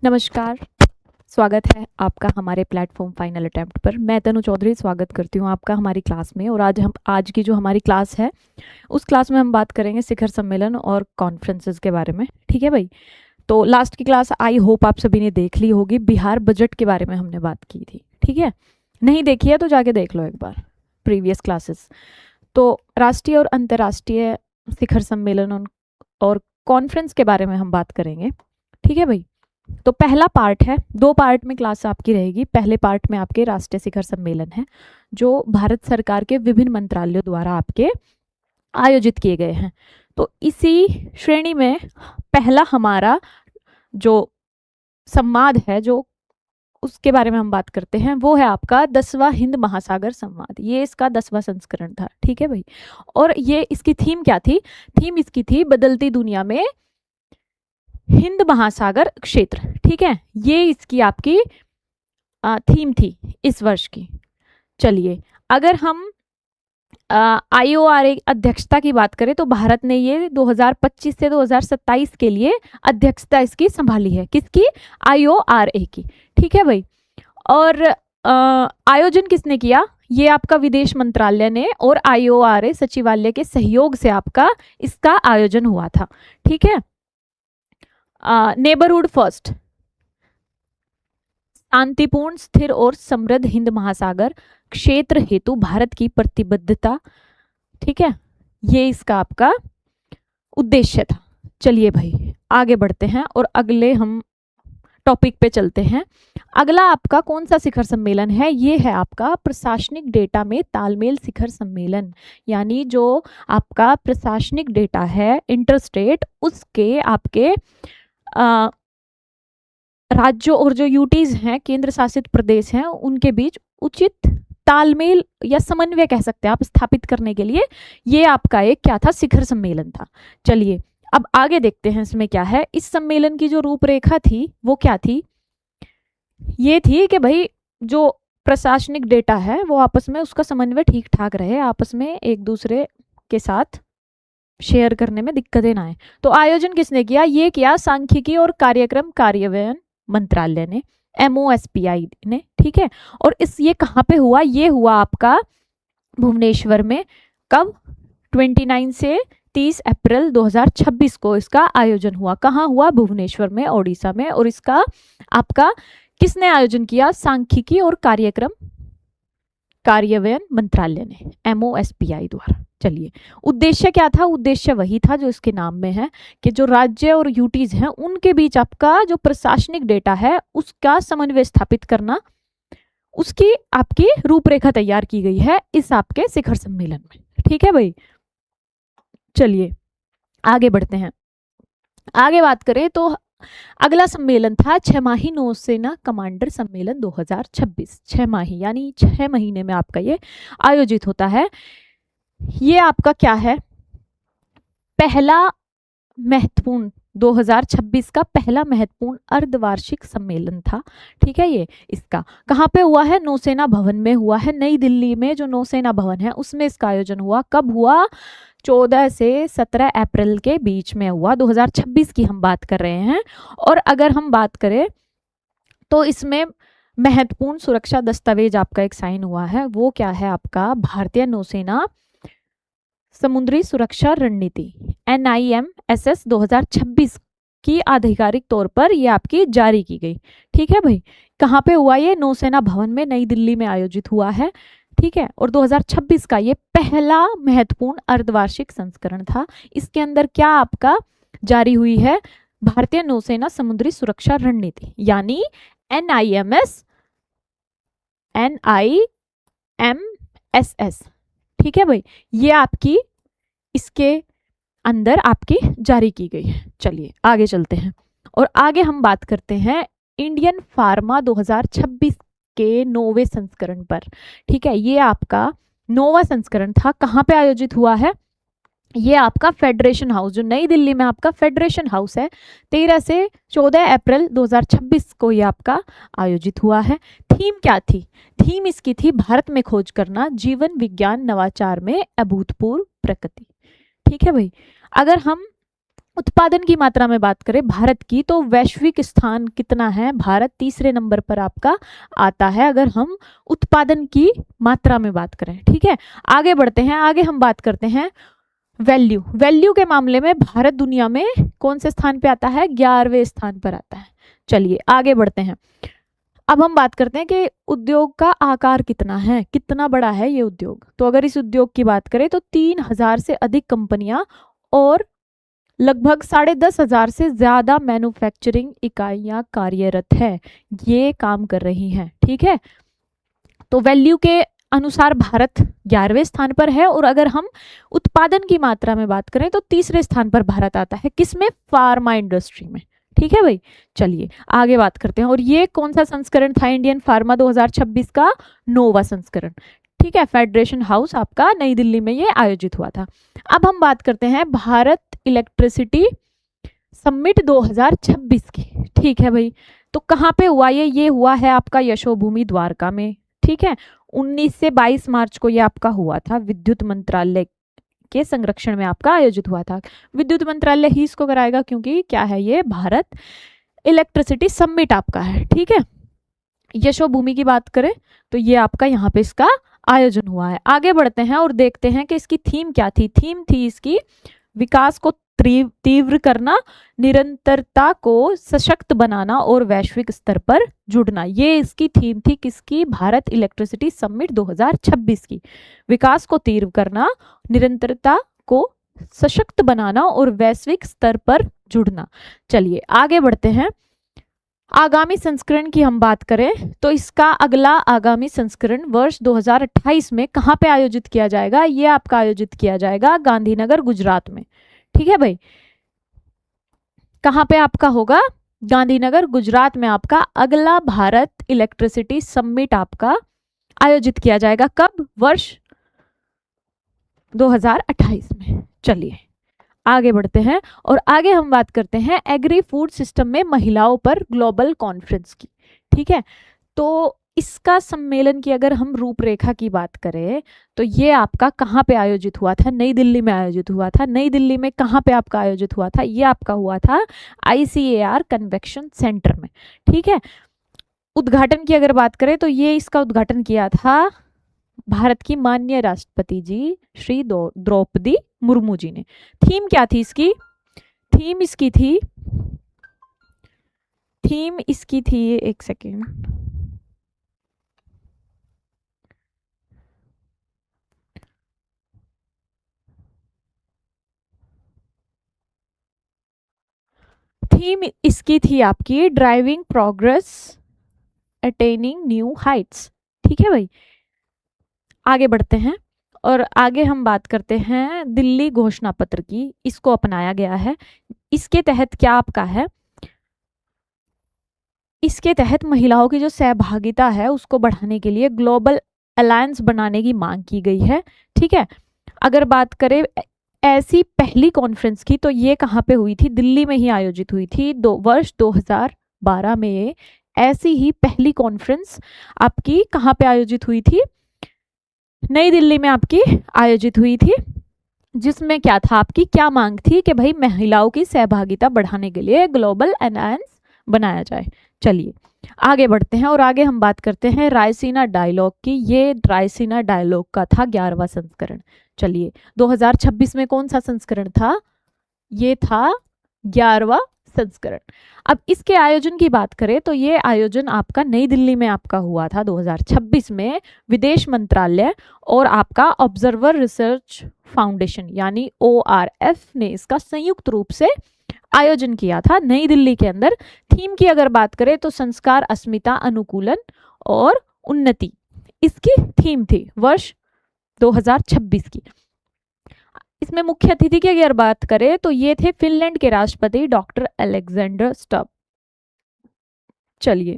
नमस्कार, स्वागत है आपका हमारे प्लेटफॉर्म फाइनल अटेम्प्ट पर। मैं तनु चौधरी स्वागत करती हूँ आपका हमारी क्लास में। और आज की जो हमारी क्लास है उस क्लास में हम बात करेंगे शिखर सम्मेलन और कॉन्फ्रेंसेस के बारे में। ठीक है भाई। तो लास्ट की क्लास आई होप आप सभी ने देख ली होगी। बिहार बजट के बारे में हमने बात की थी। ठीक है, नहीं देखी है तो जाके देख लो एक बार प्रीवियस क्लासेस। तो राष्ट्रीय और अंतर्राष्ट्रीय शिखर सम्मेलन और कॉन्फ्रेंस के बारे में हम बात करेंगे। ठीक है भाई। तो पहला पार्ट है, 2 पार्ट में क्लास आपकी रहेगी। पहले पार्ट में आपके राष्ट्रीय शिखर सम्मेलन है जो भारत सरकार के विभिन्न मंत्रालयों द्वारा आपके आयोजित किए गए हैं। तो इसी श्रेणी में पहला हमारा जो संवाद है, जो उसके बारे में हम बात करते हैं, वो है आपका 10वां हिंद महासागर संवाद। ये इसका 10वां संस्करण था। ठीक है भाई। और ये इसकी थीम क्या थी? थीम इसकी थी बदलती दुनिया में हिंद महासागर क्षेत्र। ठीक है, ये इसकी आपकी थीम थी इस वर्ष की। चलिए, अगर हम IORA अध्यक्षता की बात करें तो भारत ने ये 2025 से 2027 के लिए अध्यक्षता इसकी संभाली है। किसकी? IORA की। ठीक है भाई। और आयोजन किसने किया? ये आपका विदेश मंत्रालय ने और IORA सचिवालय के सहयोग से आपका इसका आयोजन हुआ था। ठीक है। नेबरहुड फर्स्ट, शांतिपूर्ण, स्थिर और समृद्ध हिंद महासागर क्षेत्र हेतु भारत की प्रतिबद्धता। ठीक है, ये इसका आपका उद्देश्य था। चलिए भाई आगे बढ़ते हैं और अगले हम टॉपिक पे चलते हैं। अगला आपका कौन सा शिखर सम्मेलन है? ये है आपका प्रशासनिक डेटा में तालमेल शिखर सम्मेलन। यानी जो आपका प्रशासनिक डेटा है इंटरस्टेट, उसके आपके राज्यों और जो यूटीज हैं, केंद्र शासित प्रदेश हैं, उनके बीच उचित तालमेल या समन्वय कह सकते हैं आप स्थापित करने के लिए ये आपका एक क्या था? शिखर सम्मेलन था। चलिए अब आगे देखते हैं इसमें क्या है। इस सम्मेलन की जो रूपरेखा थी वो क्या थी? ये थी कि भाई जो प्रशासनिक डेटा है वो आपस में उसका समन्वय ठीक ठाक रहे, आपस में एक दूसरे के साथ शेयर करने में दिक्कतें ना आए। तो आयोजन किसने किया? ये किया सांख्यिकी और कार्यक्रम कार्यान्वयन मंत्रालय ने, MOSPI ने। ठीक है। और ये कहाँ पे हुआ? ये हुआ आपका भुवनेश्वर में। कब? 29 से 30 अप्रैल 2026 को इसका आयोजन हुआ। कहाँ हुआ? भुवनेश्वर में, ओडिशा में। और इसका आपका किसने आयोजन किया? सांख्यिकी और कार्यक्रम कार्यान्वयन मंत्रालय ने, MOSPI द्वारा। चलिए, उद्देश्य क्या था? उद्देश्य वही था जो इसके नाम में है कि जो राज्य और यूटीज हैं उनके बीच आपका जो प्रशासनिक डेटा है उसका समन्वय स्थापित करना, उसकी आपकी रूपरेखा तैयार की गई है इस आपके शिखर सम्मेलन में। ठीक है भाई। चलिए आगे बढ़ते हैं। आगे बात करें तो अगला सम्मेलन था 6 माही नौसेना कमांडर सम्मेलन 2026। 6 माही यानी 6 महीने में आपका ये आयोजित होता है। ये आपका क्या है? पहला महत्वपूर्ण 2026 का पहला महत्वपूर्ण अर्धवार्षिक सम्मेलन था। ठीक है। ये इसका कहाँ पे हुआ है? नौसेना भवन में हुआ है, नई दिल्ली में जो नौसेना भवन है उसमें इसका आयोजन हुआ। कब हुआ? 14 से 17 अप्रैल के बीच में हुआ। 2026 की हम बात कर रहे हैं। और अगर हम बात करें तो इसमें महत्वपूर्ण सुरक्षा दस्तावेज आपका एक साइन हुआ है। वो क्या है आपका? भारतीय नौसेना समुद्री सुरक्षा रणनीति NIMSS 2026 की आधिकारिक तौर पर ये आपकी जारी की गई। ठीक है भाई। कहाँ पे हुआ? ये नौसेना भवन में, नई दिल्ली में आयोजित हुआ है। ठीक है। और 2026 का ये पहला महत्वपूर्ण अर्धवार्षिक संस्करण था। इसके अंदर क्या आपका जारी हुई है? भारतीय नौसेना समुद्री सुरक्षा रणनीति यानी NIMSS। ठीक है भाई। ये आपकी इसके अंदर आपकी जारी की गई है। चलिए आगे चलते हैं और आगे हम बात करते हैं इंडियन फार्मा 2026 के 9वें संस्करण पर। ठीक है। ये आपका 9वां संस्करण था। कहाँ पे आयोजित हुआ है? ये आपका फेडरेशन हाउस, जो नई दिल्ली में आपका फेडरेशन हाउस है, 13 से 14 अप्रैल 2026 को ये आपका आयोजित हुआ है। थीम क्या थी? थीम इसकी थी भारत में खोज करना, जीवन विज्ञान नवाचार में अभूतपूर्व प्रगति। ठीक है भाई। अगर हम उत्पादन की मात्रा में बात करें भारत की, तो वैश्विक स्थान कितना है, भारत तीसरे नंबर पर आपका आता है अगर हम उत्पादन की मात्रा में बात करें। ठीक है, आगे बढ़ते हैं, आगे हम बात करते हैं वैल्यू। वैल्यू के मामले में भारत दुनिया में कौन से स्थान पे आता है, 11वें स्थान पर आता है। चलिए आगे बढ़ते हैं, अब हम बात करते हैं कि उद्योग का आकार कितना है, कितना बड़ा है ये उद्योग। तो अगर इस उद्योग की बात करें तो 3000 से अधिक कंपनियां और लगभग 10,500 से ज्यादा मैन्युफैक्चरिंग इकाइयां कार्यरत है, ये काम कर रही हैं। ठीक है, तो वैल्यू के अनुसार भारत 11वें स्थान पर है, और अगर हम उत्पादन की मात्रा में बात करें तो तीसरे स्थान पर भारत आता है, किसमें, फार्मा इंडस्ट्री में। ठीक है भाई, चलिए आगे बात करते हैं। और ये कौन सा संस्करण था इंडियन फार्मा 2026 का, 9वां संस्करण। ठीक है, फेडरेशन हाउस आपका नई दिल्ली में ये आयोजित हुआ था। अब हम बात करते हैं भारत इलेक्ट्रिसिटी समिट 2026 की। ठीक है भाई, तो कहाँ पे हुआ ये हुआ है आपका यशोभूमि द्वारका में। ठीक है, 19 से 22 मार्च को ये आपका हुआ था, विद्युत मंत्रालय के संरक्षण में आपका आयोजित हुआ था। विद्युत मंत्रालय ही इसको कराएगा, क्योंकि क्या है, ये भारत इलेक्ट्रिसिटी समिट आपका है। ठीक है, यशोभूमि की बात करें तो ये आपका यहाँ पे इसका आयोजन हुआ है। आगे बढ़ते हैं और देखते हैं कि इसकी थीम क्या थी। थीम थी इसकी विकास को तीव्र करना, निरंतरता को सशक्त बनाना और वैश्विक स्तर पर जुड़ना। ये इसकी थीम थी किसकी, भारत इलेक्ट्रिसिटी समिट 2026 की। विकास को तीव्र करना, निरंतरता को सशक्त बनाना और वैश्विक स्तर पर जुड़ना। चलिए आगे बढ़ते हैं, आगामी संस्करण की हम बात करें तो इसका अगला आगामी संस्करण वर्ष 2028 में कहाँ पे आयोजित किया जाएगा, ये आपका आयोजित किया जाएगा गांधीनगर गुजरात में। ठीक है भाई, कहाँ पे आपका होगा, गांधीनगर गुजरात में आपका अगला भारत इलेक्ट्रिसिटी समिट आपका आयोजित किया जाएगा। कब, वर्ष 2028 में। चलिए आगे बढ़ते हैं और आगे हम बात करते हैं एग्री फूड सिस्टम में महिलाओं पर ग्लोबल कॉन्फ्रेंस की। ठीक है, तो इसका सम्मेलन की अगर हम रूपरेखा की बात करें तो ये आपका कहाँ पे आयोजित हुआ था, नई दिल्ली में आयोजित हुआ था। नई दिल्ली में कहाँ पे आपका आयोजित हुआ था, ये आपका हुआ था ICAR कन्वेंशन सेंटर में। ठीक है, उद्घाटन की अगर बात करें तो ये इसका उद्घाटन किया था भारत की माननीय राष्ट्रपति जी श्री द्रौपदी मुर्मू जी ने। थीम क्या थी इसकी, थीम इसकी थी एक सेकेंड, थीम इसकी थी आपकी driving progress attaining new Heights. ठीक है भाई, आगे बढ़ते हैं और आगे हम बात करते हैं दिल्ली घोषणा पत्र की। इसको अपनाया गया है, इसके तहत क्या आपका है, इसके तहत महिलाओं की जो सहभागिता है उसको बढ़ाने के लिए ग्लोबल अलायंस बनाने की मांग की गई है। ठीक है, अगर बात करें ऐसी पहली कॉन्फ्रेंस की तो ये कहाँ पे हुई थी, दिल्ली में ही आयोजित हुई थी। वर्ष 2012 में ऐसी ही पहली कॉन्फ्रेंस आपकी कहाँ पे आयोजित हुई थी, नई दिल्ली में आपकी आयोजित हुई थी, जिसमें क्या था, आपकी क्या मांग थी कि भाई महिलाओं की सहभागिता बढ़ाने के लिए ग्लोबल अलायंस बनाया जाए। चलिए आगे बढ़ते हैं और आगे हम बात करते हैं रायसीना डायलॉग की। ये रायसीना डायलॉग का था 11वां संस्करण। चलिए 2026 में कौन सा संस्करण था, ये था 11वां संस्करण। अब इसके आयोजन की बात करें तो ये आयोजन आपका नई दिल्ली में आपका हुआ था 2026 में। विदेश मंत्रालय और आपका ऑब्जर्वर रिसर्च फाउंडेशन यानी ORF ने इसका संयुक्त रूप से आयोजन किया था नई दिल्ली के अंदर। थीम की अगर बात करें तो संस्कार, अस्मिता, अनुकूलन और उन्नति इसकी थीम थी वर्ष 2026 की। इसमें मुख्य अतिथि की अगर बात करें तो ये थे फिनलैंड के राष्ट्रपति डॉक्टर अलेक्जेंडर स्टब। चलिए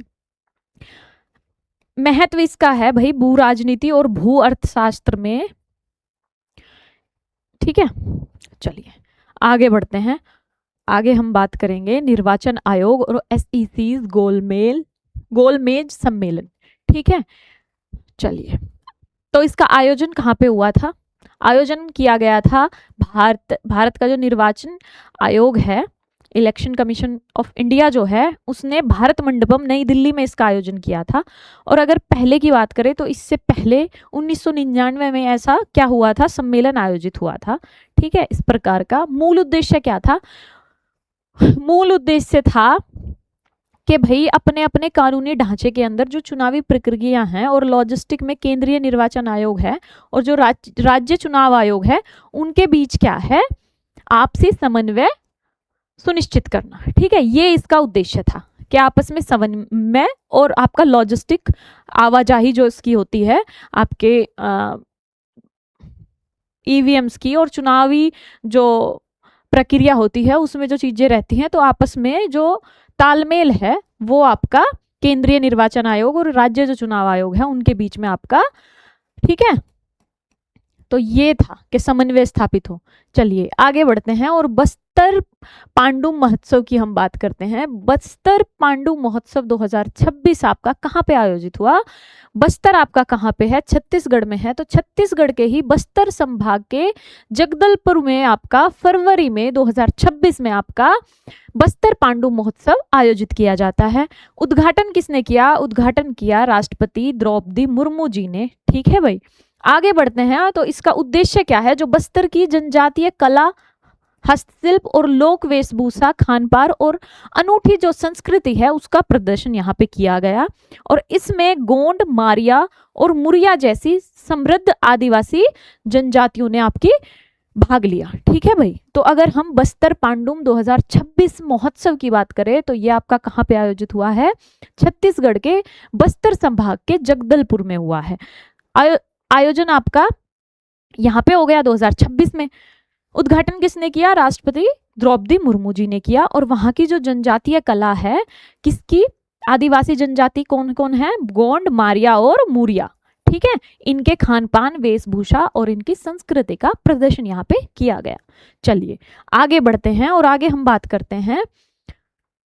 महत्व इसका है भाई भू राजनीति और भू अर्थशास्त्र में। ठीक है, चलिए आगे बढ़ते हैं। आगे हम बात करेंगे निर्वाचन आयोग और SEC's गोलमेज सम्मेलन। ठीक है, चलिए तो इसका आयोजन कहाँ पे हुआ था, आयोजन किया गया था भारत का जो निर्वाचन आयोग है, इलेक्शन कमीशन ऑफ इंडिया जो है, उसने भारत मंडपम नई दिल्ली में इसका आयोजन किया था। और अगर पहले की बात करें तो इससे पहले 1999 में ऐसा क्या हुआ था, सम्मेलन आयोजित हुआ था। ठीक है, इस प्रकार का मूल उद्देश्य क्या था? मूल उद्देश्य था कि भाई अपने अपने कानूनी ढांचे के अंदर जो चुनावी प्रक्रिया हैं और लॉजिस्टिक में केंद्रीय निर्वाचन आयोग है और जो राज्य चुनाव आयोग है, उनके बीच क्या है, आपसी समन्वय सुनिश्चित करना। ठीक है, ये इसका उद्देश्य था कि आपस में समन्वय और आपका लॉजिस्टिक आवाजाही जो इसकी होती है, आपके ईवीएम्स की और चुनावी जो प्रक्रिया होती है उसमें जो चीजें रहती हैं, तो आपस में जो तालमेल है वो आपका केंद्रीय निर्वाचन आयोग और राज्य जो चुनाव आयोग है उनके बीच में आपका, ठीक है, तो ये था कि समन्वय स्थापित हो। चलिए आगे बढ़ते हैं और बस्तर पांडु महोत्सव की हम बात करते हैं। बस्तर पांडु महोत्सव 2026 आपका कहाँ पे आयोजित हुआ? बस्तर आपका कहाँ पे है? छत्तीसगढ़ में है। तो छत्तीसगढ़ के ही बस्तर संभाग के जगदलपुर में आपका फरवरी में 2026 में आपका बस्तर पांडु महोत्सव आयोजित किया जाता है। उद्घाटन किसने किया? उद्घाटन किया राष्ट्रपति द्रौपदी मुर्मू जी ने। ठीक है भाई, आगे बढ़ते हैं। तो इसका उद्देश्य क्या है? जो बस्तर की जनजातीय कला, हस्तशिल्प और लोक वेशभूषा, खान पान और अनूठी जो संस्कृति है उसका प्रदर्शन यहाँ पे किया गया। और इसमें गोंड, मारिया और मुरिया जैसी समृद्ध आदिवासी जनजातियों ने आपकी भाग लिया। ठीक है भाई, तो अगर हम बस्तर पांडुम 2026 महोत्सव की बात करें तो ये आपका कहाँ पे आयोजित हुआ है? छत्तीसगढ़ के बस्तर संभाग के जगदलपुर में हुआ है। आयोजन आपका यहाँ पे हो गया 2026 में। उद्घाटन किसने किया? राष्ट्रपति द्रौपदी मुर्मू जी ने किया। और वहां की जो जनजातीय कला है, किसकी? आदिवासी जनजाति कौन कौन है? गोंड, मारिया और मुरिया। ठीक है, इनके खान पान, वेशभूषा और इनकी संस्कृति का प्रदर्शन यहाँ पे किया गया। चलिए आगे बढ़ते हैं और आगे हम बात करते हैं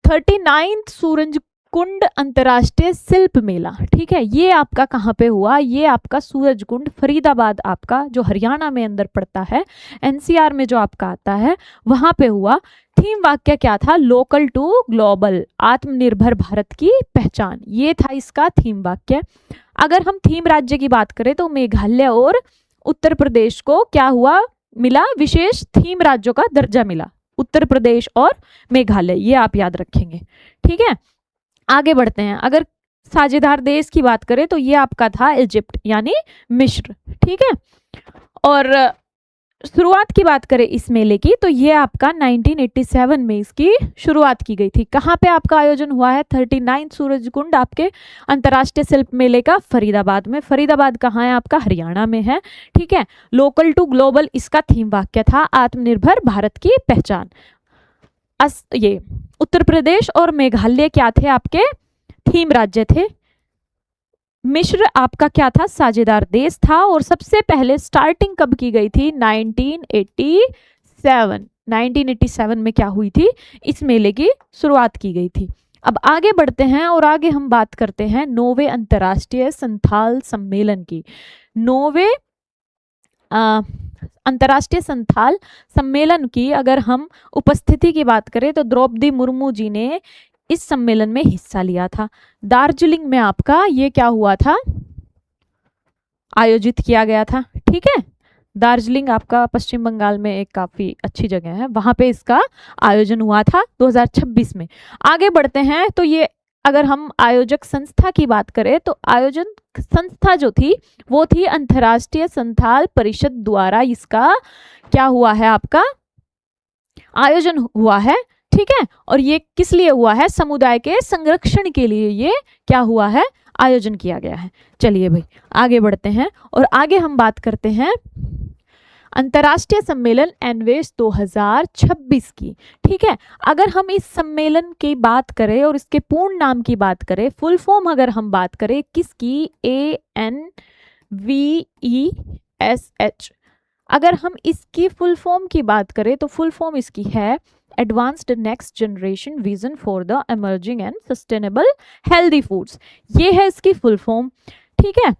39th सूरजकुंड अंतर्राष्ट्रीय शिल्प मेला। ठीक है, ये आपका कहाँ पे हुआ? ये आपका सूरजकुंड फरीदाबाद, आपका जो हरियाणा में अंदर पड़ता है, एनसीआर में जो आपका आता है, वहां पे हुआ। थीम वाक्य क्या था? लोकल टू ग्लोबल, आत्मनिर्भर भारत की पहचान। ये था इसका थीम वाक्य। अगर हम थीम राज्य की बात करें तो मेघालय और उत्तर प्रदेश को क्या हुआ? मिला, विशेष थीम राज्यों का दर्जा मिला। उत्तर प्रदेश और मेघालय, ये आप याद रखेंगे। ठीक है, आगे बढ़ते हैं। अगर साझेदार देश की बात करें तो ये आपका था इजिप्ट यानी मिस्र। ठीक है, और शुरुआत की बात करें इस मेले की तो ये आपका 1987 में इसकी शुरुआत की गई थी। कहाँ पे आपका आयोजन हुआ है? 39 सूरजकुंड आपके अंतर्राष्ट्रीय शिल्प मेले का फरीदाबाद में। फरीदाबाद कहाँ है आपका? हरियाणा में है। ठीक है, लोकल टू ग्लोबल इसका थीम वाक्य था, आत्मनिर्भर भारत की पहचान। ये उत्तर प्रदेश और मेघालय क्या थे? आपके थीम राज्य थे। मिस्र आपका क्या था? साझेदार देश था। और सबसे पहले स्टार्टिंग कब की गई थी? 1987 में क्या हुई थी? इस मेले की शुरुआत की गई थी। अब आगे बढ़ते हैं और आगे हम बात करते हैं 9वें अंतर्राष्ट्रीय संथाल सम्मेलन की। 9वें अंतर्राष्ट्रीय संथाल सम्मेलन की अगर हम उपस्थिति की बात करें तो द्रौपदी मुर्मू जी ने इस सम्मेलन में हिस्सा लिया था। दार्जिलिंग में आपका ये क्या हुआ था? आयोजित किया गया था। ठीक है, दार्जिलिंग आपका पश्चिम बंगाल में एक काफी अच्छी जगह है, वहां पे इसका आयोजन हुआ था 2026 में। आगे बढ़ते हैं तो ये अगर हम आयोजक संस्था की बात करें तो आयोजन संस्था जो थी वो थी अंतर्राष्ट्रीय संथाल परिषद द्वारा इसका क्या हुआ है? आपका आयोजन हुआ है। ठीक है, और ये किस लिए हुआ है? समुदाय के संरक्षण के लिए ये क्या हुआ है? आयोजन किया गया है। चलिए भाई आगे बढ़ते हैं और आगे हम बात करते हैं अंतर्राष्ट्रीय सम्मेलन एनवेश 2026 की। ठीक है, अगर हम इस सम्मेलन की बात करें और इसके पूर्ण नाम की बात करें, फुल फॉर्म अगर हम बात करें किसकी? ANVESH। अगर हम इसकी फुल फॉर्म की बात करें तो फुल फॉर्म इसकी है advanced next generation vision for the emerging and sustainable healthy foods. ये है इसकी फुल फॉर्म। ठीक है,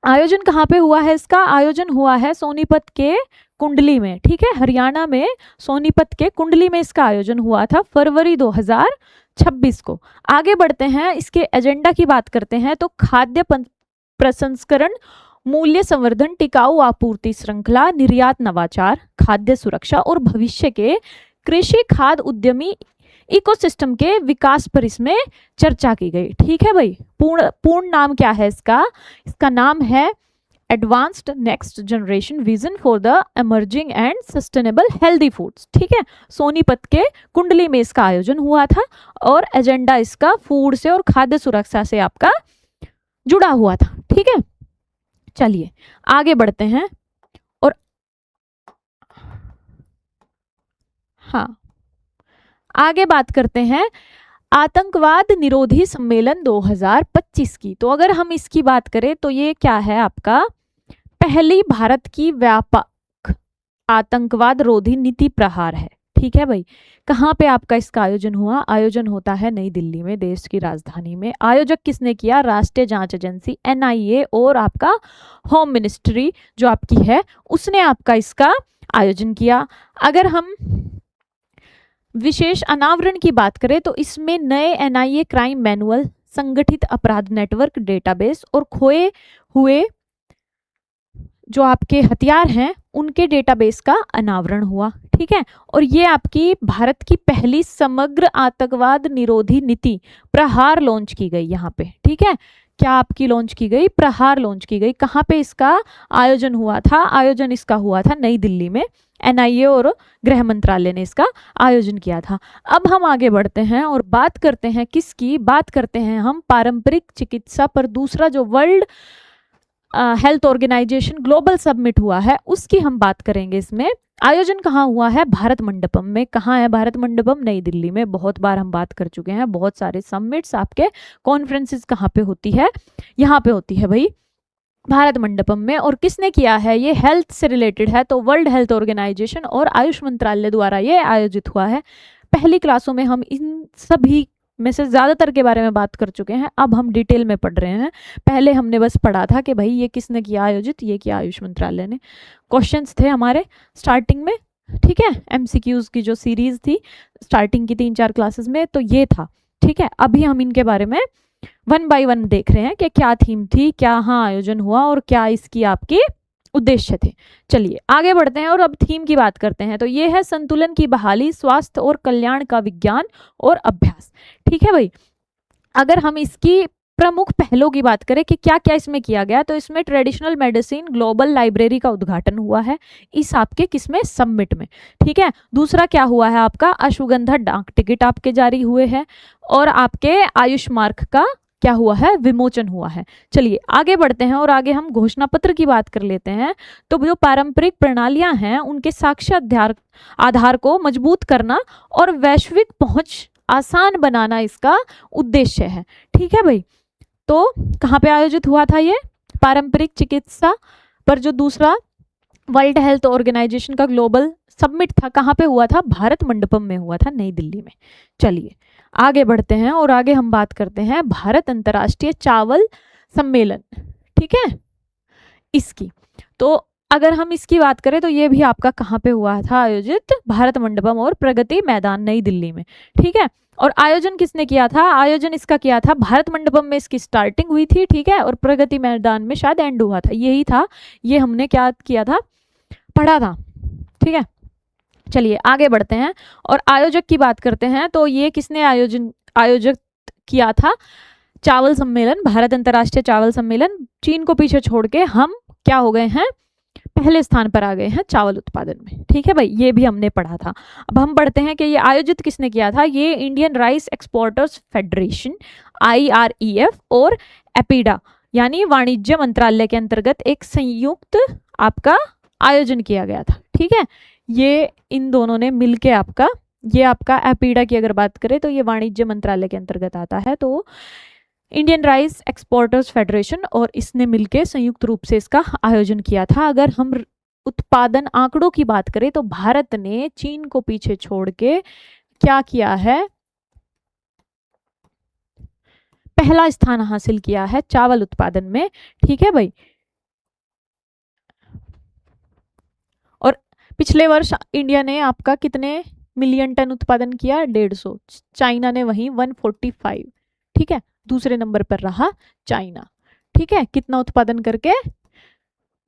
आयोजन कहाँ पे हुआ है इसका? आयोजन हुआ है सोनीपत के कुंडली में, ठीक है, हरियाणा में सोनीपत के कुंडली में इसका आयोजन हुआ था फरवरी 2026 को। आगे बढ़ते हैं, इसके एजेंडा की बात करते हैं तो खाद्य प्रसंस्करण, मूल्य संवर्धन, टिकाऊ आपूर्ति श्रृंखला, निर्यात नवाचार, खाद्य सुरक्षा और भविष्य के कृषि खाद्य उद्यमी इकोसिस्टम के विकास पर इसमें चर्चा की गई। ठीक है भाई, पूर्ण नाम क्या है इसका? इसका नाम है advanced next generation vision for the emerging and sustainable healthy foods. ठीक है, सोनीपत के कुंडली में इसका आयोजन हुआ था और एजेंडा इसका फूड से और खाद्य सुरक्षा से आपका जुड़ा हुआ था। ठीक है, चलिए आगे बढ़ते हैं और हाँ आगे बात करते हैं आतंकवाद निरोधी सम्मेलन 2025 की। तो अगर हम इसकी बात करें तो ये क्या है आपका? पहली भारत की व्यापक आतंकवाद रोधी नीति प्रहार है। ठीक है भाई, कहाँ पे आपका इसका आयोजन हुआ? आयोजन होता है नई दिल्ली में, देश की राजधानी में। आयोजक किसने किया? राष्ट्रीय जांच एजेंसी NIA और आपका होम मिनिस्ट्री जो आपकी है उसने आपका इसका आयोजन किया। अगर हम विशेष अनावरण की बात करें तो इसमें नए NIA क्राइम मैनुअल, संगठित अपराध नेटवर्क डेटाबेस और खोए हुए जो आपके हथियार हैं उनके डेटाबेस का अनावरण हुआ। ठीक है, और ये आपकी भारत की पहली समग्र आतंकवाद निरोधी नीति प्रहार लॉन्च की गई यहाँ पे। ठीक है, क्या आपकी लॉन्च की गई? प्रहार लॉन्च की गई। कहाँ पे इसका आयोजन हुआ था? आयोजन इसका हुआ था नई दिल्ली में, NIA और गृह मंत्रालय ने इसका आयोजन किया था। अब हम आगे बढ़ते हैं और बात करते हैं किसकी? बात करते हैं हम पारंपरिक चिकित्सा पर दूसरा जो world health organization global submit हुआ है उसकी हम बात करेंगे। इसमें आयोजन कहाँ हुआ है? भारत मंडपम में। कहाँ है भारत मंडपम? नई दिल्ली में। बहुत बार हम बात कर चुके हैं, बहुत सारे समिट्स आपके कॉन्फ्रेंसेस कहाँ पे होती है? यहाँ पे होती है भाई, भारत मंडपम में। और किसने किया है? ये हेल्थ से रिलेटेड है तो वर्ल्ड हेल्थ ऑर्गेनाइजेशन और आयुष मंत्रालय द्वारा ये आयोजित हुआ है। पहली क्लासों में हम इन सभी में से ज़्यादातर के बारे में बात कर चुके हैं, अब हम डिटेल में पढ़ रहे हैं। पहले हमने बस पढ़ा था कि भाई ये किसने किया आयोजित, ये किया आयुष मंत्रालय ने। क्वेश्चंस थे हमारे स्टार्टिंग में, ठीक है, MCQs की जो सीरीज थी स्टार्टिंग की 3-4 क्लासेस में, तो ये था। ठीक है, अभी हम इनके बारे में 1 बाय 1 देख रहे हैं कि क्या थीम थी, क्या हाँ आयोजन हुआ और क्या इसकी आपकी उद्देश्य थे। चलिए आगे बढ़ते हैं और अब थीम की बात करते हैं। तो ये है संतुलन की बहाली, स्वास्थ्य और कल्याण का विज्ञान और अभ्यास। ठीक है भाई, अगर हम इसकी प्रमुख पहलों की बात करें कि क्या क्या इसमें किया गया, तो इसमें ट्रेडिशनल मेडिसिन ग्लोबल लाइब्रेरी का उद्घाटन हुआ है इस आपके किसमें? समिट में। ठीक है, दूसरा क्या हुआ है आपका? अश्वगंधा डाक टिकट आपके जारी हुए हैं और आपके आयुष मार्ग का क्या हुआ है? विमोचन हुआ है। चलिए आगे बढ़ते हैं और आगे हम घोषणा पत्र की बात कर लेते हैं। तो जो पारंपरिक प्रणालियां हैं उनके साक्ष्य आधार को मजबूत करना और वैश्विक पहुंच आसान बनाना इसका उद्देश्य है। ठीक है भाई, तो कहाँ पे आयोजित हुआ था ये? पारंपरिक चिकित्सा पर जो दूसरा वर्ल्ड हेल्थ ऑर्गेनाइजेशन का ग्लोबल सबमिट था, कहाँ पे हुआ था? भारत मंडपम में हुआ था, नई दिल्ली में। चलिए आगे बढ़ते हैं और आगे हम बात करते हैं भारत अंतर्राष्ट्रीय चावल सम्मेलन। ठीक है, इसकी तो अगर हम इसकी बात करें तो ये भी आपका कहाँ पे हुआ था आयोजित? भारत मंडपम और प्रगति मैदान, नई दिल्ली में। ठीक है, और आयोजन किसने किया था? आयोजन इसका किया था भारत मंडपम में, इसकी स्टार्टिंग हुई थी। ठीक है, और प्रगति मैदान में शायद एंड हुआ था, यही था। ये हमने क्या किया था? पढ़ा था। ठीक है, चलिए आगे बढ़ते हैं और आयोजक की बात करते हैं। तो ये किसने आयोजित किया था? चावल सम्मेलन, भारत अंतर्राष्ट्रीय चावल सम्मेलन। चीन को पीछे छोड़ के हम क्या हो गए हैं? पहले स्थान पर आ गए हैं चावल उत्पादन में। ठीक है भाई, ये भी हमने पढ़ा था। अब हम पढ़ते हैं कि ये आयोजित किसने किया था? ये Indian rice exporters federation IREF और एपीडा यानी वाणिज्य मंत्रालय के अंतर्गत एक संयुक्त आपका आयोजन किया गया था। ठीक है, ये इन दोनों ने मिलके आपका, ये आपका एपीडा की अगर बात करें तो ये वाणिज्य मंत्रालय के अंतर्गत आता है, तो इंडियन राइस एक्सपोर्टर्स फेडरेशन और इसने मिलके संयुक्त रूप से इसका आयोजन किया था। अगर हम उत्पादन आंकड़ों की बात करें तो भारत ने चीन को पीछे छोड़ के क्या किया है? पहला स्थान हासिल किया है चावल उत्पादन में। ठीक है भाई, पिछले वर्ष इंडिया ने आपका कितने मिलियन टन उत्पादन किया? 150। चाइना ने वहीं 145। ठीक है, दूसरे नंबर पर रहा चाइना। ठीक है, कितना उत्पादन करके?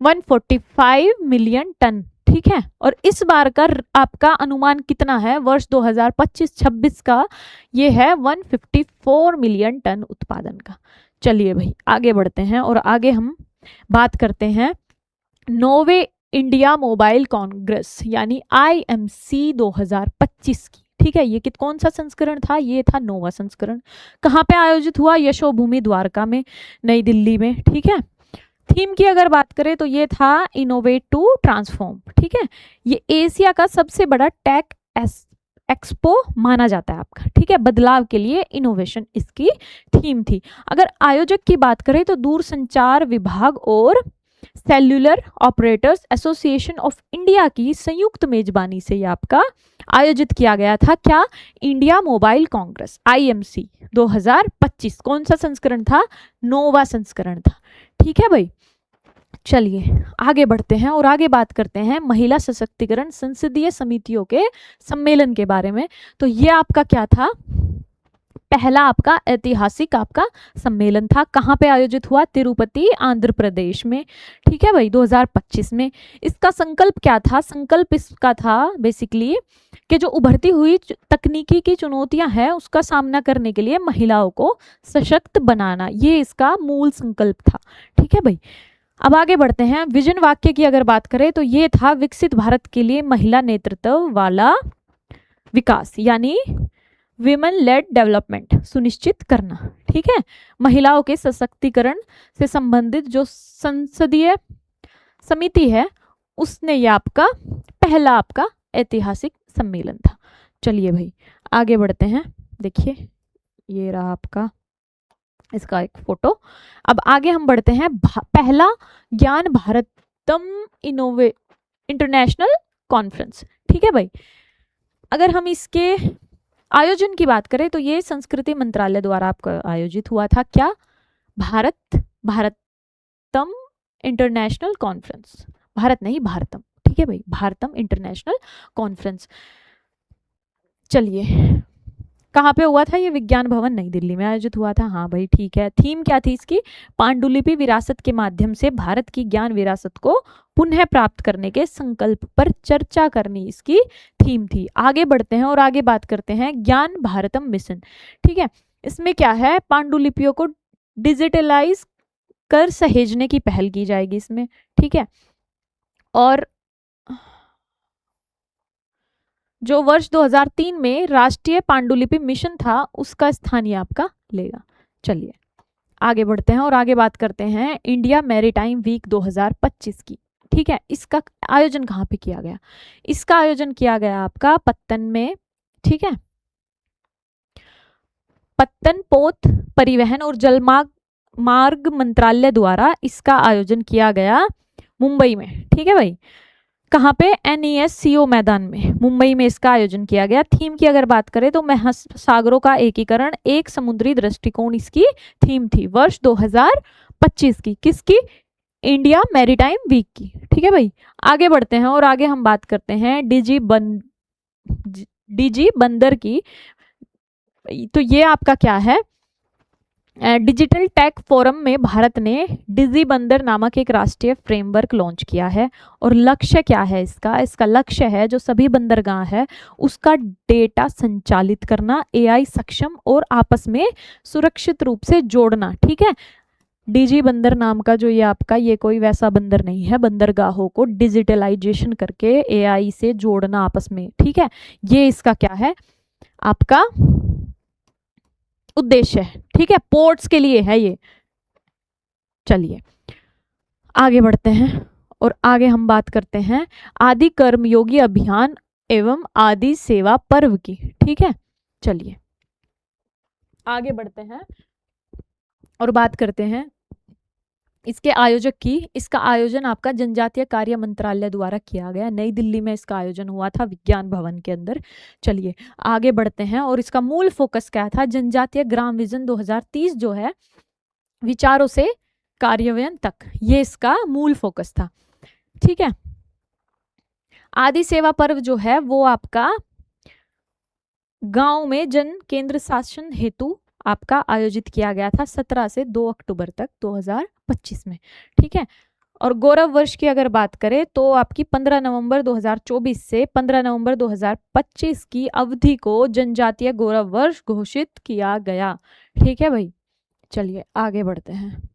145 मिलियन टन। ठीक है, और इस बार का आपका अनुमान कितना है वर्ष 2025-26 का? ये है 154 मिलियन टन उत्पादन का। चलिए भाई आगे बढ़ते हैं और आगे हम बात करते हैं नोवे इंडिया मोबाइल कांग्रेस यानी IMC 2025 की। ठीक है, ये कौन सा संस्करण था? ये था नोवा संस्करण। कहाँ पे आयोजित हुआ? यशोभूमि द्वारका में, नई दिल्ली में। ठीक है, थीम की अगर बात करें तो ये था इनोवेट टू ट्रांसफॉर्म। ठीक है, ये एशिया का सबसे बड़ा टेक एक्सपो माना जाता है आपका। ठीक है, बदलाव के लिए इनोवेशन इसकी थीम थी। अगर आयोजक की बात करें तो दूरसंचार विभाग और cellular operators association of India की संयुक्त मेजबानी से ये आपका आयोजित किया गया था। क्या? India mobile Congress IMC 2025। कौन सा संस्करण था? नोवा संस्करण था। ठीक है भाई, चलिए आगे बढ़ते हैं और आगे बात करते हैं महिला सशक्तिकरण संसदीय समितियों के सम्मेलन के बारे में। तो ये आपका क्या था? पहला आपका ऐतिहासिक आपका सम्मेलन था। कहाँ पे आयोजित हुआ? तिरुपति, आंध्र प्रदेश में। ठीक है भाई, 2025 में। इसका संकल्प क्या था? संकल्प इसका था बेसिकली कि जो उभरती हुई तकनीकी की चुनौतियां हैं उसका सामना करने के लिए महिलाओं को सशक्त बनाना, ये इसका मूल संकल्प था। ठीक है भाई, अब आगे बढ़ते हैं। विजन वाक्य की अगर बात करें तो ये था विकसित भारत के लिए महिला नेतृत्व वाला विकास यानी विमेन लेड डेवलपमेंट सुनिश्चित करना। ठीक है, महिलाओं के सशक्तिकरण से संबंधित जो संसदीय समिति है उसने ये आपका पहला आपका ऐतिहासिक सम्मेलन था। चलिए भाई आगे बढ़ते हैं। देखिए ये रहा आपका इसका एक फोटो। अब आगे हम बढ़ते हैं। पहला ज्ञान भारतम इंटरनेशनल कॉन्फ्रेंस। ठीक है भाई, अगर हम इसके आयोजन की बात करें तो ये संस्कृति मंत्रालय द्वारा आपका आयोजित हुआ था। क्या? Bharatam international conference. भारत नहीं, भारतम। ठीक है भाई, भारतम इंटरनेशनल कॉन्फ्रेंस। चलिए कहाँ पे हुआ था? ये विज्ञान भवन नई दिल्ली में आयोजित हुआ था। हाँ भाई ठीक है। थीम क्या थी इसकी? पांडुलिपि विरासत के माध्यम से भारत की ज्ञान विरासत को पुनः प्राप्त करने के संकल्प पर चर्चा करनी इसकी थीम थी। आगे बढ़ते हैं और आगे बात करते हैं ज्ञान भारतम मिशन। ठीक है, इसमें क्या है? पांडुलिपियों को डिजिटलाइज कर सहेजने की पहल की जाएगी इसमें। ठीक है, और जो वर्ष 2003 में राष्ट्रीय पांडुलिपि मिशन था उसका स्थान ये आपका लेगा। चलिए आगे बढ़ते हैं और आगे बात करते हैं इंडिया मैरीटाइम वीक 2025 की। ठीक है, इसका आयोजन कहाँ पे किया गया? इसका आयोजन किया गया आपका पत्तन में। ठीक है, पत्तन पोत परिवहन और जलमार्ग मंत्रालय द्वारा इसका आयोजन किया गया मुंबई में। ठीक है भाई, कहाँ पे? NESCO मैदान में, मुंबई में इसका आयोजन किया गया। थीम की अगर बात करें तो महासागरों का एकीकरण एक समुद्री दृष्टिकोण इसकी थीम थी वर्ष 2025 की। किसकी? इंडिया मैरीटाइम वीक की। ठीक है भाई, आगे बढ़ते हैं और आगे हम बात करते हैं DG बंदर की। तो ये आपका क्या है? डिजिटल टेक फोरम में भारत ने डिजी बंदर नामक एक राष्ट्रीय फ्रेमवर्क लॉन्च किया है। और लक्ष्य क्या है इसका? इसका लक्ष्य है जो सभी बंदरगाह है उसका डेटा संचालित करना, AI सक्षम और आपस में सुरक्षित रूप से जोड़ना। ठीक है, डिजी बंदर नाम का जो ये आपका ये कोई वैसा बंदर नहीं है, बंदरगाहों को डिजिटलाइजेशन करके AI से जोड़ना आपस में। ठीक है, ये इसका क्या है? आपका उद्देश्य है। ठीक है, पोर्ट्स के लिए है ये। चलिए आगे बढ़ते हैं और आगे हम बात करते हैं आदि कर्मयोगी अभियान एवं आदि सेवा पर्व की। ठीक है, चलिए आगे बढ़ते हैं और बात करते हैं इसके आयोजक की। इसका आयोजन आपका जनजातीय कार्य मंत्रालय द्वारा किया गया। नई दिल्ली में इसका आयोजन हुआ था विज्ञान भवन के अंदर। चलिए आगे बढ़ते हैं और इसका मूल फोकस क्या था? जनजातीय ग्राम विजन 2030 जो है विचारों से कार्यान्वयन तक, ये इसका मूल फोकस था। ठीक है, आदि सेवा पर्व जो है वो आपका गांव में जन केंद्र शासन हेतु आपका आयोजित किया गया था 17 से 2 अक्टूबर तक 2025 में, ठीक है। और गौरव वर्ष की अगर बात करें तो आपकी 15 नवंबर 2024 से 15 नवंबर 2025 की अवधि को जनजातीय गौरव वर्ष घोषित किया गया, ठीक है भाई। चलिए आगे बढ़ते हैं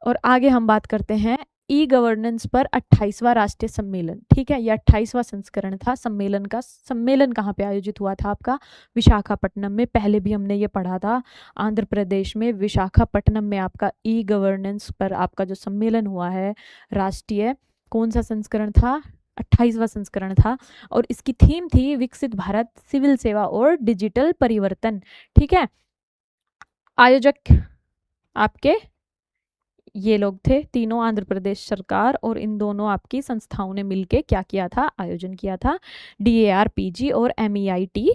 और आगे हम बात करते हैं ई गवर्नेंस पर 28वां राष्ट्रीय सम्मेलन, ठीक है। यह 28वां संस्करण था सम्मेलन का। सम्मेलन कहाँ पे आयोजित हुआ था आपका? विशाखापट्टनम में। पहले भी हमने ये पढ़ा था, आंध्र प्रदेश में विशाखापट्टनम में आपका ई गवर्नेंस पर आपका जो सम्मेलन हुआ है राष्ट्रीय, कौन सा संस्करण था? 28वां संस्करण था। और इसकी थीम थी विकसित भारत, सिविल सेवा और डिजिटल परिवर्तन, ठीक है। आयोजक आपके ये लोग थे तीनों, आंध्र प्रदेश सरकार और इन दोनों आपकी संस्थाओं ने मिलके क्या किया था? आयोजन किया था। DARPG और MEITY,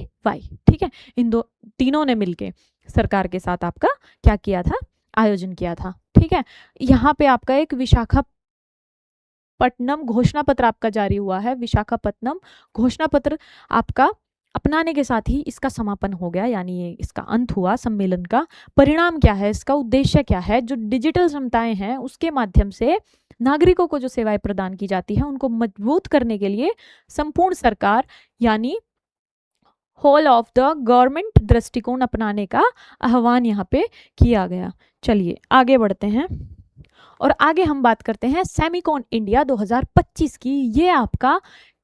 ठीक है। इन तीनों ने मिलके सरकार के साथ आपका क्या किया था? आयोजन किया था, ठीक है। यहाँ पे आपका एक विशाखापट्टनम घोषणा पत्र आपका जारी हुआ है। विशाखापट्टनम घोषणा पत्र आपका अपनाने के साथ ही इसका समापन हो गया, यानी ये इसका अंत हुआ सम्मेलन का। परिणाम क्या है? इसका उद्देश्य क्या है? जो डिजिटल क्षमताएं हैं उसके माध्यम से नागरिकों को जो सेवाएं प्रदान की जाती हैं उनको मजबूत करने के लिए संपूर्ण सरकार यानी होल ऑफ द गवर्नमेंट दृष्टिकोण अपनाने का आह्वान यहाँ पे किया गया। चलिए आगे बढ़ते हैं और आगे हम बात करते हैं सेमिकॉन इंडिया 2025 की। ये आपका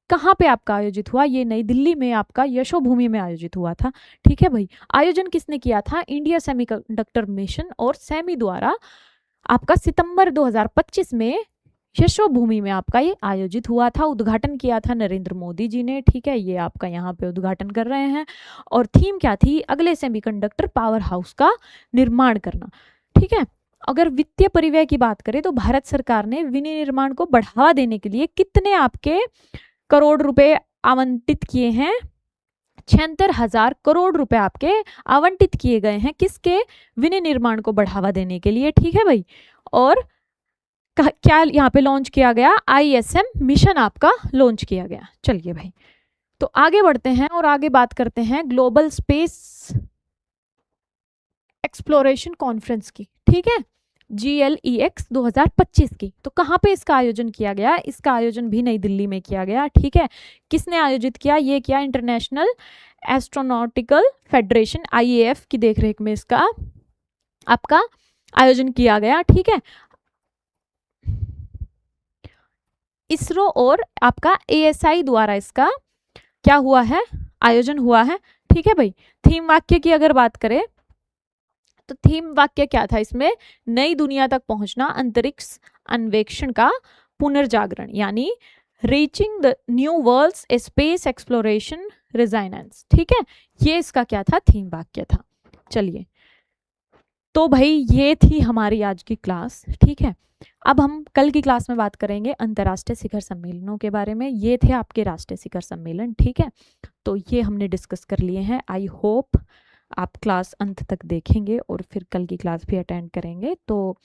कहाँ पे आपका आयोजित हुआ? ये नई दिल्ली में आपका यशोभूमि में आयोजित हुआ था, ठीक है भाई। आयोजन किसने किया था? इंडिया सेमीकंडक्टर मिशन और सेमी द्वारा आपका सितंबर 2025 में यशोभूमि में आपका ये आयोजित हुआ था। उद्घाटन किया था नरेंद्र मोदी जी ने, ठीक है। ये आपका यहाँ पे उद्घाटन कर रहे हैं और थीम क्या थी? अगले सेमीकंडक्टर पावर हाउस का निर्माण करना, ठीक है। अगर वित्तीय परिव्यय की बात करें तो भारत सरकार ने विनिर्माण को बढ़ावा देने के लिए कितने आपके करोड़ रुपए आवंटित किए हैं? 76,000 करोड़ रुपए आपके आवंटित किए गए हैं। किसके? विनिर्माण को बढ़ावा देने के लिए, ठीक है भाई। और क्या यहाँ पे लॉन्च किया गया? ISM मिशन आपका लॉन्च किया गया। चलिए भाई तो आगे बढ़ते हैं और आगे बात करते हैं ग्लोबल स्पेस एक्सप्लोरेशन कॉन्फ्रेंस की, ठीक है। GLEX 2025 की। तो कहाँ पे इसका आयोजन किया गया? इसका आयोजन भी नई दिल्ली में किया गया, ठीक है। किसने आयोजित किया? ये किया इंटरनेशनल एस्ट्रोनॉटिकल फेडरेशन IAF की देखरेख में इसका आपका आयोजन किया गया, ठीक है। इसरो और आपका ASI द्वारा इसका क्या हुआ है? आयोजन हुआ है, ठीक है भाई। थीम वाक्य की अगर बात करें तो थीम वाक्य क्या था इसमें? नई दुनिया तक पहुंचना, अंतरिक्ष अन्वेषण का पुनर्जागरण, यानी reaching the new worlds, space exploration renaissance, ठीक है। ये इसका क्या था? थीम वाक्य था। चलिए तो भाई ये थी हमारी आज की क्लास, ठीक है। अब हम कल की क्लास में बात करेंगे अंतर्राष्ट्रीय शिखर सम्मेलनों के बारे में। ये थे आपके राष्ट्रीय शिखर सम्मेलन, ठीक है। तो ये हमने डिस्कस कर लिए हैं। आई होप आप क्लास अंत तक देखेंगे और फिर कल की क्लास भी अटेंड करेंगे। तो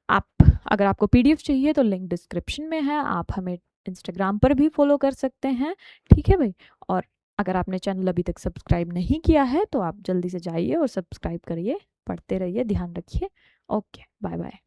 आप अगर आपको PDF चाहिए तो लिंक डिस्क्रिप्शन में है, आप हमें इंस्टाग्राम पर भी फॉलो कर सकते हैं, ठीक है भाई। और अगर आपने चैनल अभी तक सब्सक्राइब नहीं किया है तो आप जल्दी से जाइए और सब्सक्राइब करिए, पढ़ते रहिए, ध्यान रखिए। Okay, bye bye.